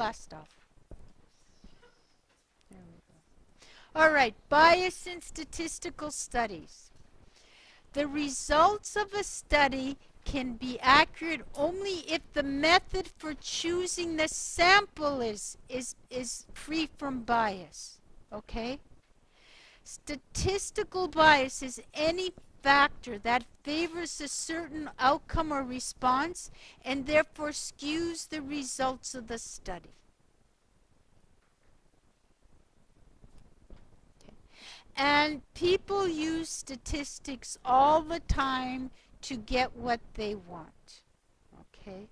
fast off. There we go. All right, bias in statistical studies. The results of a study can be accurate only if the method for choosing the sample is free from bias. Okay? Statistical bias is any factor that favors a certain outcome or response and therefore skews the results of the study. And people use statistics all the time to get what they want. Okay?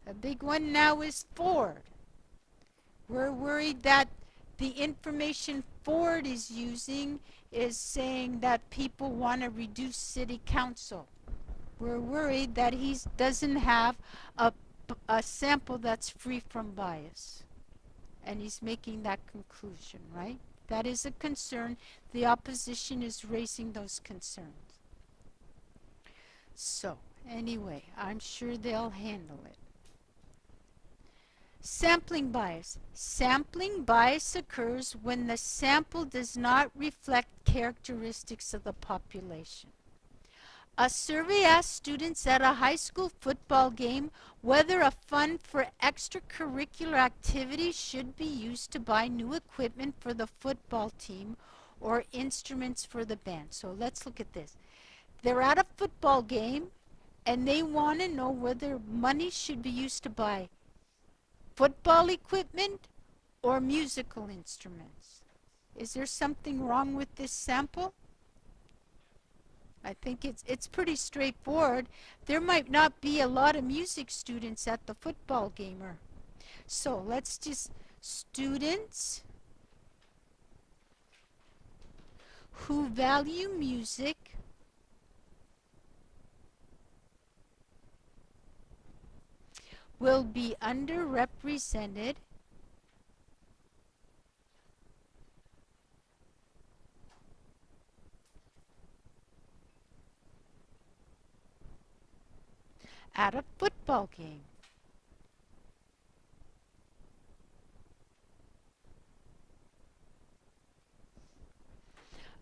A big one now is Ford. We're worried that the information Ford is using is saying that people want to reduce city council. We're worried that he doesn't have a sample that's free from bias. And he's making that conclusion, right? That is a concern. The opposition is raising those concerns. So, anyway, I'm sure they'll handle it. Sampling bias. Sampling bias occurs when the sample does not reflect characteristics of the population. A survey asked students at a high school football game whether a fund for extracurricular activities should be used to buy new equipment for the football team or instruments for the band. So let's look at this. They're at a football game and they want to know whether money should be used to buy football equipment or musical instruments. Is there something wrong with this sample? I think it's pretty straightforward. There might not be a lot of music students at the football game. So let's just, students who value music will be underrepresented at a football game.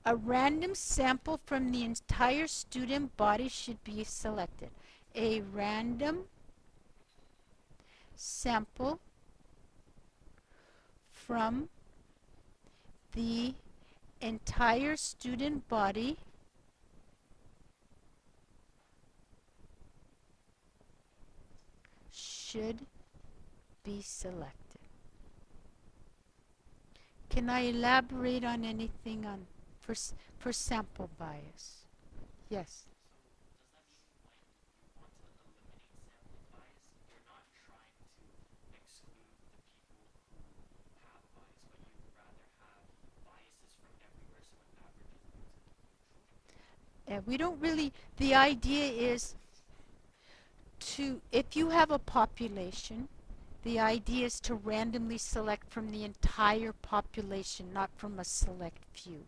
A random sample from the entire student body should be selected. A random sample from the entire student body should be selected. Can I elaborate on anything on for sample bias? Yes. We don't really, the idea is to, if you have a population, the idea is to randomly select from the entire population, not from a select few.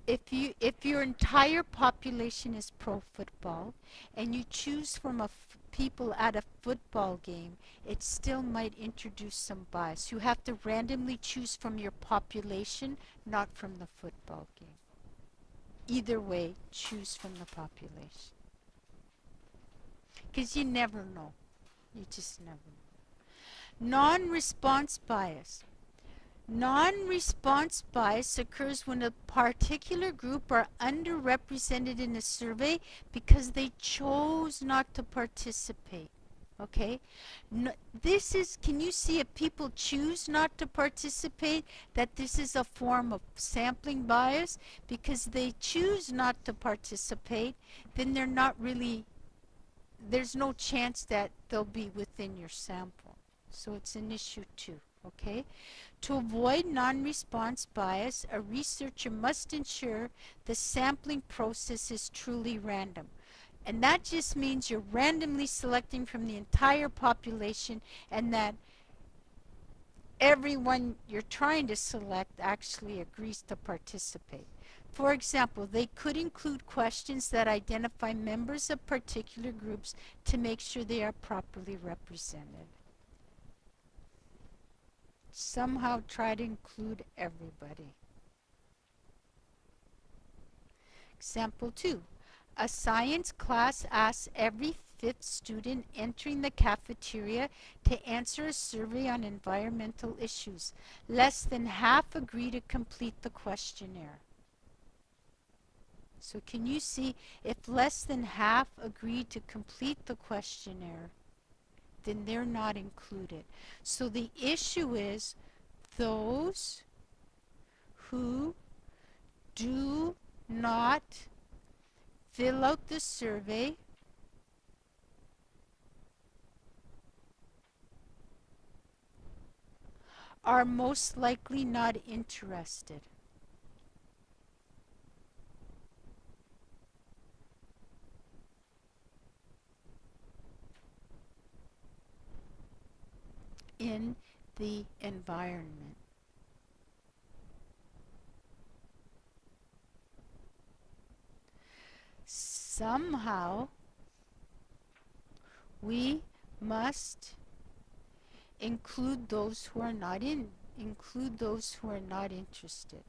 If your entire population is pro football and you choose from people at a football game, it still might introduce some bias. You have to randomly choose from your population, not from the football game. Either way, choose from the population. Because you never know. You just never know. Non-response bias. Non-response bias occurs when a particular group are underrepresented in a survey because they chose not to participate. Okay? No, this is, can you see if people choose not to participate, that this is a form of sampling bias? Because they choose not to participate, then they're not really, there's no chance that they'll be within your sample. So it's an issue too. Okay? To avoid non-response bias, a researcher must ensure the sampling process is truly random. And that just means you're randomly selecting from the entire population, and that everyone you're trying to select actually agrees to participate. For example, they could include questions that identify members of particular groups to make sure they are properly represented. Somehow try to include everybody. Example 2. A science class asks every fifth student entering the cafeteria to answer a survey on environmental issues. Less than half agree to complete the questionnaire. So can you see, if less than half agree to complete the questionnaire, then they're not included. So the issue is those who do not fill out the survey are most likely not interested. In the environment. Somehow we must include those who are not interested.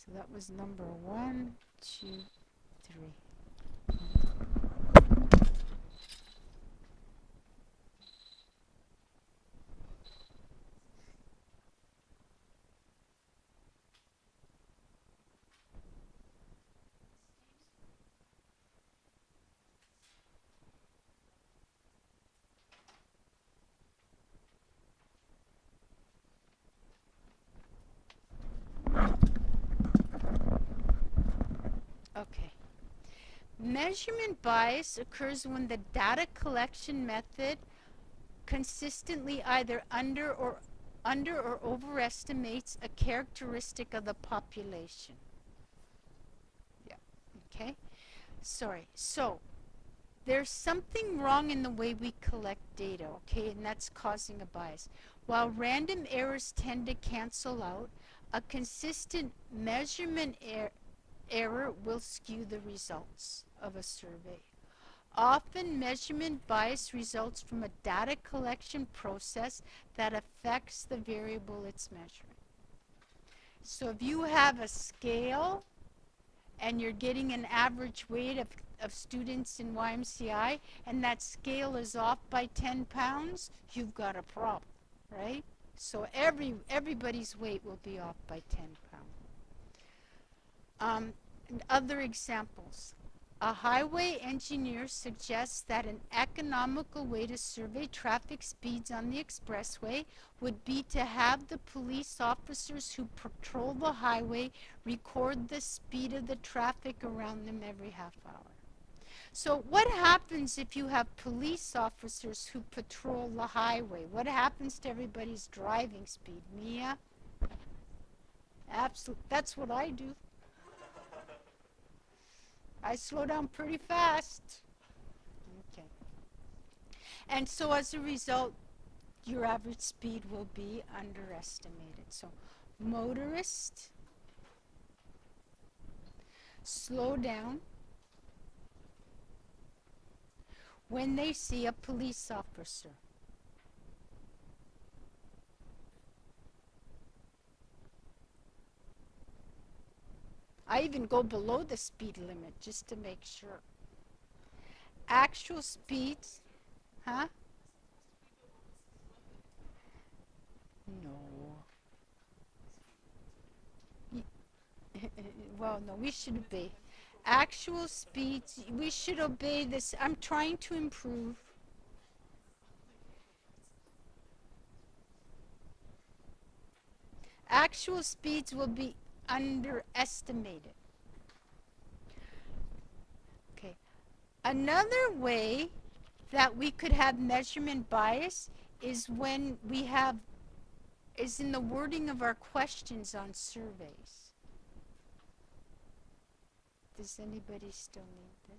So that was number 1, 2, 3. Okay. Measurement bias occurs when the data collection method consistently either under or overestimates a characteristic of the population. Yeah. Okay. Sorry. So there's something wrong in the way we collect data, okay, and that's causing a bias. While random errors tend to cancel out, a consistent measurement error will skew the results of a survey. Often, measurement bias results from a data collection process that affects the variable it's measuring. So if you have a scale and you're getting an average weight of students in YMCI and that scale is off by 10 pounds, you've got a problem, right? So everybody's weight will be off by 10 pounds. Other examples. A highway engineer suggests that an economical way to survey traffic speeds on the expressway would be to have the police officers who patrol the highway record the speed of the traffic around them every half hour. So what happens if you have police officers who patrol the highway? What happens to everybody's driving speed? Mia? Absolutely. That's what I do. I slow down pretty fast. Okay. And so as a result, your average speed will be underestimated. So motorists slow down when they see a police officer. I even go below the speed limit just to make sure. Actual speeds, huh? No. Well, no, we should obey. Actual speeds, we should obey this. I'm trying to improve. Actual speeds will be underestimated. Okay. Another way that we could have measurement bias is when we have, is in the wording of our questions on surveys. Does anybody still need this?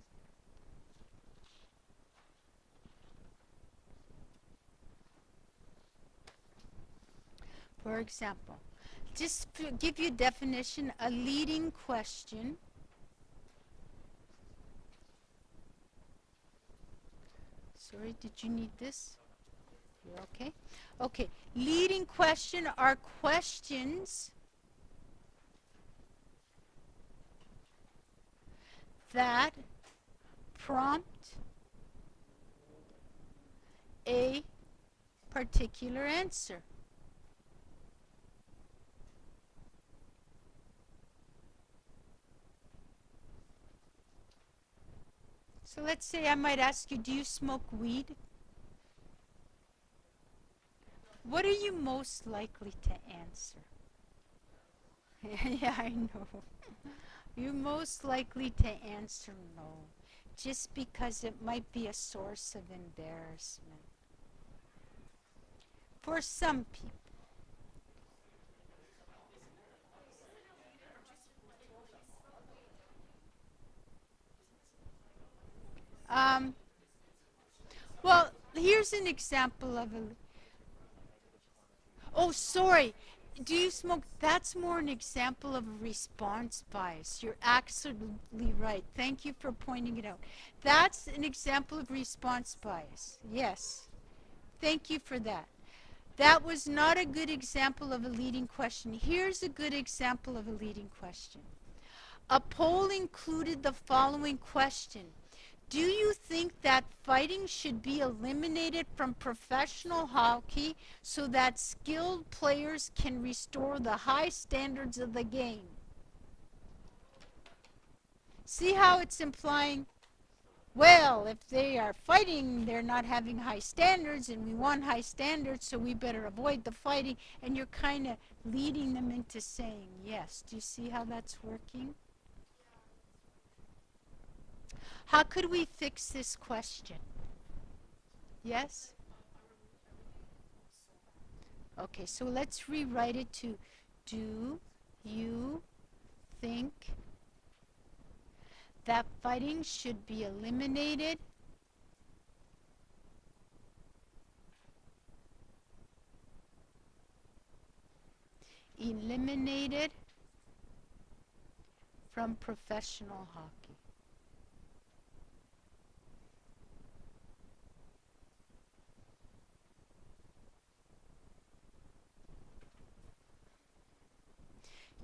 For example, just to give you a definition, a leading question Sorry, did you need this? You're okay? Okay, leading question are questions that prompt a particular answer. So let's say I might ask you, do you smoke weed? What are you most likely to answer? Yeah, I know. You're most likely to answer no, just because it might be a source of embarrassment for some people. Um, well, here's an example of a. Oh, sorry. Do you smoke? That's more an example of a response bias. You're absolutely right. Thank you for pointing it out. That's an example of response bias. Yes. Thank you for that. That was not a good example of a leading question. Here's a good example of a leading question. A poll included the following question. Do you think that fighting should be eliminated from professional hockey so that skilled players can restore the high standards of the game? See how it's implying, well, if they are fighting, they're not having high standards, and we want high standards, so we better avoid the fighting. And you're kind of leading them into saying yes. Do you see how that's working? How could we fix this question? Yes? Okay, so let's rewrite it to, do you think that fighting should be eliminated from professional hockey?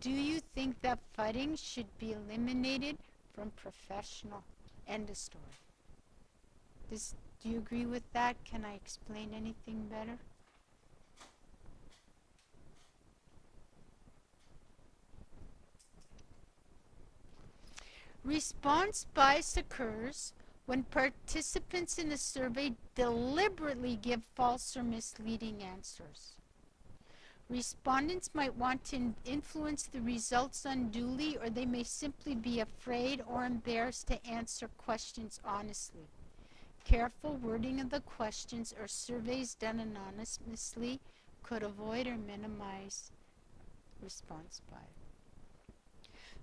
Do you think that fighting should be eliminated from professional? End of story. Do you agree with that? Can I explain anything better? Response bias occurs when participants in a survey deliberately give false or misleading answers. Respondents might want to influence the results unduly, or they may simply be afraid or embarrassed to answer questions honestly. Careful wording of the questions or surveys done anonymously could avoid or minimize response bias.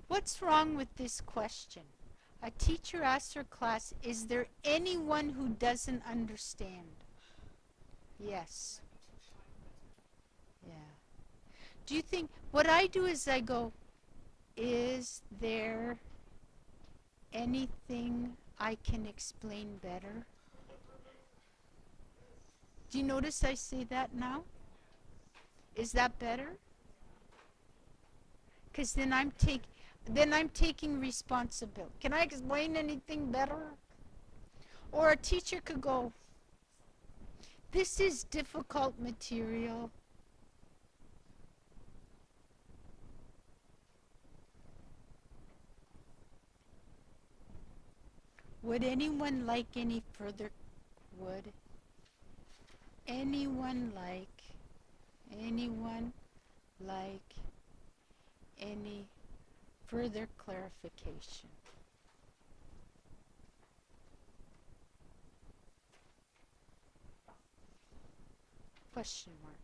What's wrong with this question? A teacher asks her class, is there anyone who doesn't understand? Yes. Yeah. Do you think, what I do is I go, is there anything I can explain better? Do you notice I say that now? Is that better? Because then I'm taking responsibility. Can I explain anything better? Or a teacher could go, this is difficult material. Would anyone like any further, would anyone like any further clarification? Question mark.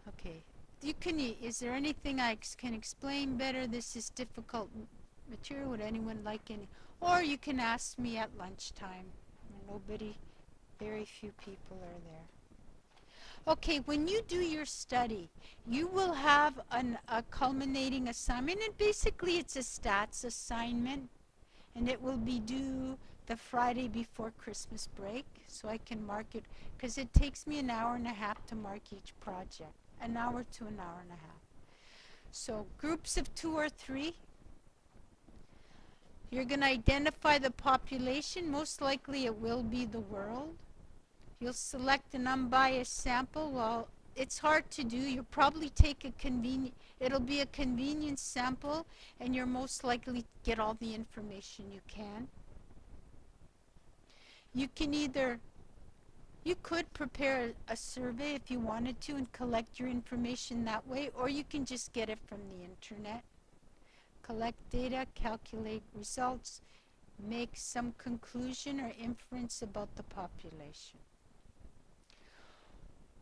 Okay. You can. Is there anything I can explain better? This is difficult material. Would anyone like any? Or you can ask me at lunchtime. Nobody, very few people are there. Okay, when you do your study, you will have a culminating assignment, and basically it's a stats assignment, and it will be due the Friday before Christmas break, so I can mark it, because it takes me an hour and a half to mark each project, an hour to an hour and a half. So groups of 2 or 3. You're going to identify the population. Most likely it will be the world. You'll select an unbiased sample. Well, it's hard to do. You'll probably take it'll be a convenience sample, and you're most likely to get all the information you can. You could prepare a survey if you wanted to and collect your information that way, or you can just get it from the internet. Collect data, calculate results, make some conclusion or inference about the population.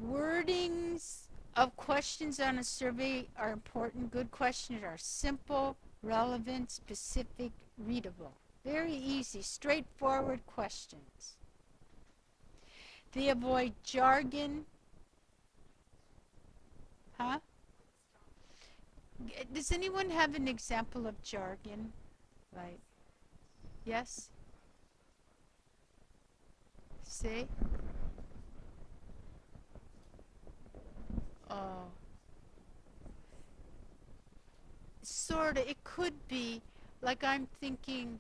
Wordings of questions on a survey are important. Good questions are simple, relevant, specific, readable. Very easy, straightforward questions. They avoid jargon. Huh? Does anyone have an example of jargon? Like, yes? Say? Oh. Sort of. It could be. Like I'm thinking.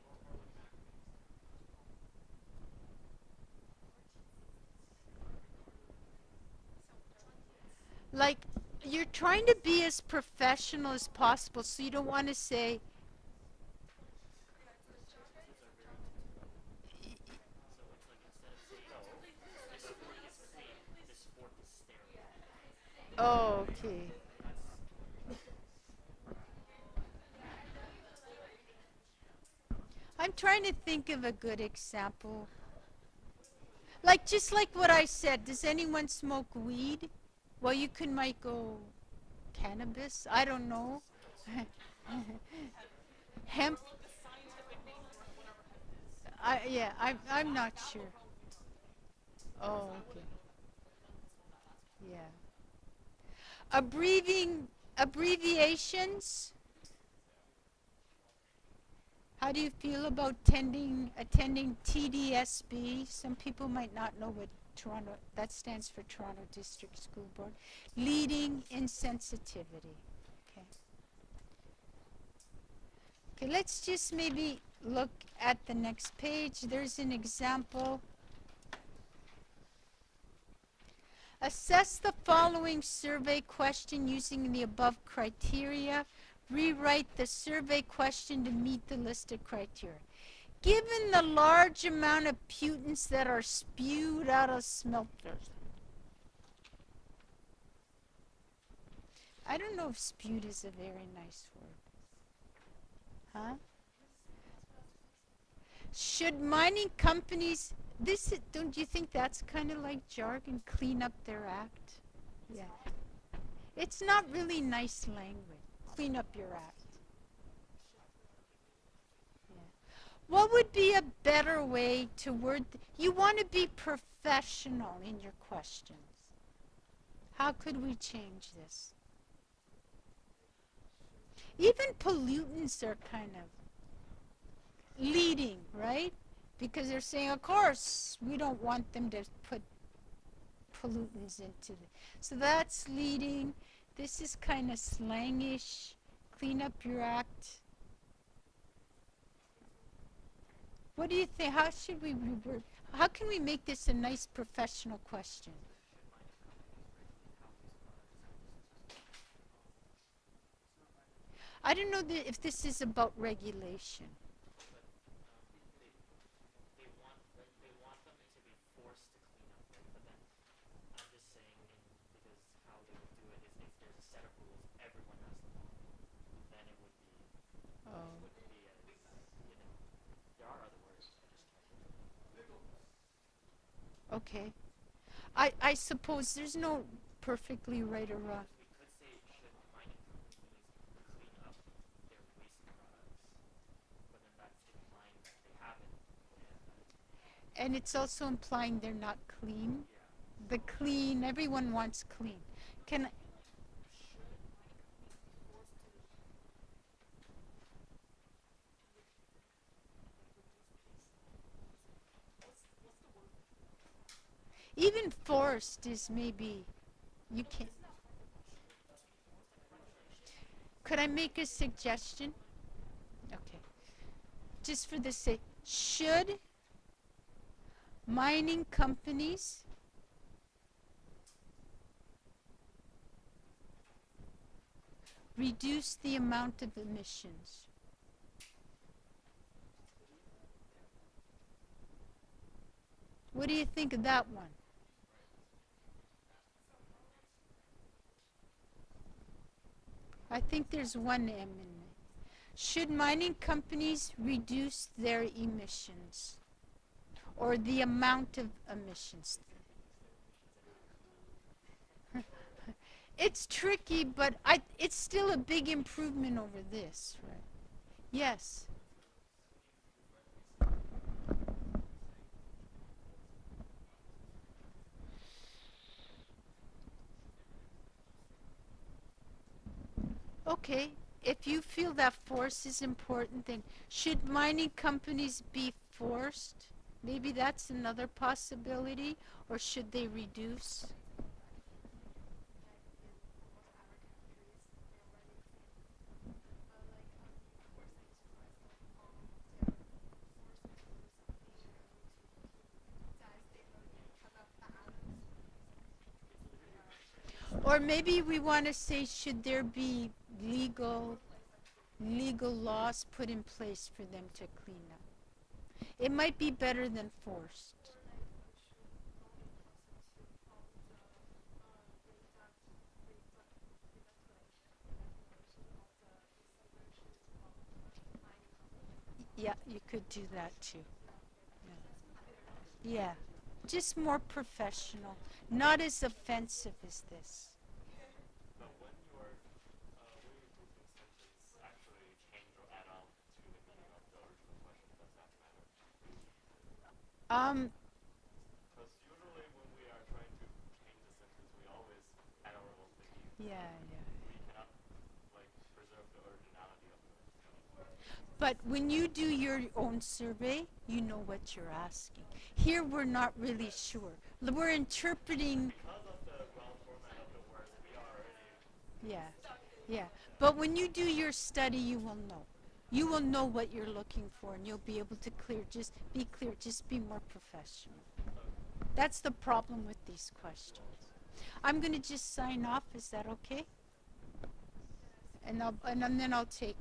Like, you're trying to be as professional as possible, so you don't want to say. Oh, okay. I'm trying to think of a good example. Like, just like what I said, does anyone smoke weed? Well, you might go cannabis. I don't know. Hemp. I'm not sure. Oh, okay. Yeah. Abbreviations. How do you feel about attending TDSB? Some people might not know what that stands for Toronto District School Board. Leading insensitivity. Okay. Okay, let's just maybe look at the next page. There's an example. Assess the following survey question using the above criteria. Rewrite the survey question to meet the listed criteria. Given the large amount of pollutants that are spewed out of smelters. I don't know if spewed is a very nice word. Huh? Should mining companies, don't you think that's kind of like jargon, clean up their act? Yeah. It's not really nice language. Clean up your act. Yeah. What would be a better way to word? You want to be professional in your questions. How could we change this? Even pollutants are kind of leading, right? Because they're saying, of course, we don't want them to put pollutants into it. So that's leading. This is kind of slangish. Clean up your act. What do you think? How should we reword? How can we make this a nice professional question? I don't know if this is about regulation. Okay. I suppose there's no perfectly right or wrong. We could say should mining companies clean up their waste products, but then that's implying that they haven't looked at that. And it's also implying they're not clean. Yeah. The clean, everyone wants clean. Can Should mining companies be forced to what's the word? even forced is maybe you No, can't. isn't that part of the question? To be forced, I feel like should. Could I make a suggestion? Okay. Just for the sake, should mining companies reduce the amount of emissions? What do you think of that one? I think there's one M in it. Should mining companies reduce their emissions or the amount of emissions? It's tricky, but it's still a big improvement over this, right? Yes. Okay. If you feel that force is important, then should mining companies be forced? Maybe that's another possibility. Or should they reduce? Or maybe we want to say, should there be legal legal laws put in place for them to clean up? It might be better than forced. Yeah, you could do that too. Yeah. Yeah. Just more professional, not as offensive as this. But when your grouping sentence actually change or add on to the meaning of the original question, does that matter? Um, Because usually when we are trying to change a sentence, we always add our own thinking. yeah, yeah. We cannot like preserve the originality of the. But when you do your own survey, you know what you're asking. Here, we're not really sure. We're interpreting. Because of the ground format of the words, we are already Yeah, stuck. yeah. But when you do your study, you will know. You will know what you're looking for, and you'll be able to clear. Just be clear. Just be more professional. That's the problem with these questions. I'm going to just sign off. Is that okay? And then I'll take